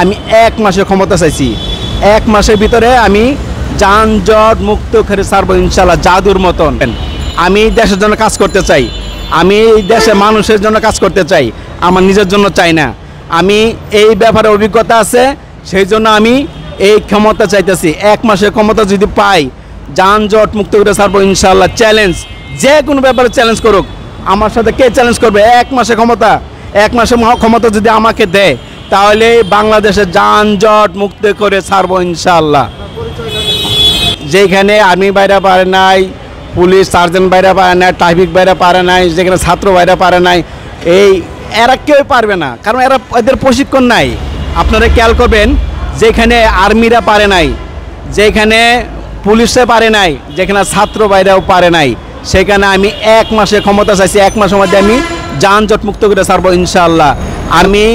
আমি এক মাসের ক্ষমতা চাইছি। এক মাসের ভিতরে আমি যানজট মুক্ত করে ছাড়বো ইনশাআল্লাহ, জাদুর মতন। আমি দেশের জন্য কাজ করতে চাই, আমি দেশের মানুষের জন্য কাজ করতে চাই, আমার নিজের জন্য চাই না। আমি এই ব্যাপারে অভিজ্ঞতা আছে, সেই জন্য আমি এই ক্ষমতা চাইতেছি। এক মাসের ক্ষমতা যদি পাই, যানজট মুক্ত করে ছাড়বো ইনশাআল্লাহ। চ্যালেঞ্জ, যে কোনো ব্যাপারে চ্যালেঞ্জ করুক, আমার সাথে কে চ্যালেঞ্জ করবে? এক মাসের ক্ষমতা, এক মাসের ক্ষমতা যদি আমাকে দেয়, তাহলে বাংলাদেশের যানজট মুক্ত করে ছাড়বো ইনশাআল্লাহ। যেখানে আর্মি বাইরা পারে নাই, পুলিশ সার্জেন্ট বাইরা পারে নাই, ট্রাফিক বাইরা পারে নাই, যেখানে ছাত্র বাইরা পারে নাই, এরা কেউ পারবে না, কারণ এদের প্রশিক্ষণ নাই। আপনারা খেয়াল করবেন, যেখানে আর্মিরা পারে নাই, যেখানে পুলিশে পারে নাই, যেখানে ছাত্র বাইরাও পারে নাই, সেখানে আমি এক মাসের ক্ষমতা চাইছি। এক মাসের মধ্যে আমি যানজট মুক্ত করে ছাড়বো ইনশাআল্লাহ। আমি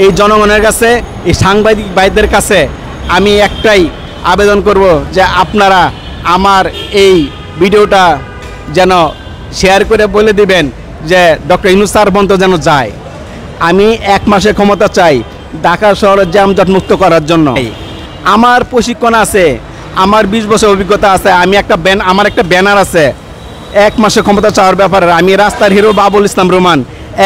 এই জনগণের কাছে, এই সাংবাদিক ভাইদের কাছে আমি একটাই আবেদন করব যে আপনারা আমার এই ভিডিওটা যেন শেয়ার করে বলে দিবেন যে ডক্টর ইউনূস স্যার পর্যন্ত যেন যায়। আমি এক মাসের ক্ষমতা চাই ঢাকা শহরের যানজট মুক্ত করার জন্য। আমার প্রশিক্ষণ আছে, আমার 20 বছর অভিজ্ঞতা আছে। আমার একটা ব্যানার আছে এক মাসের ক্ষমতা চাওয়ার ব্যাপারে। আমি রাস্তার হিরো বাবুল ইসলাম রোমান।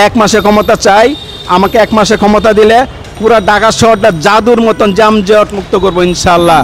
এক মাসের ক্ষমতা চাই, আমাকে এক মাসের ক্ষমতা দিলে পুরা ঢাকা শহরটা জাদুর মতন যানজট মুক্ত করবো ইনশাআল্লাহ।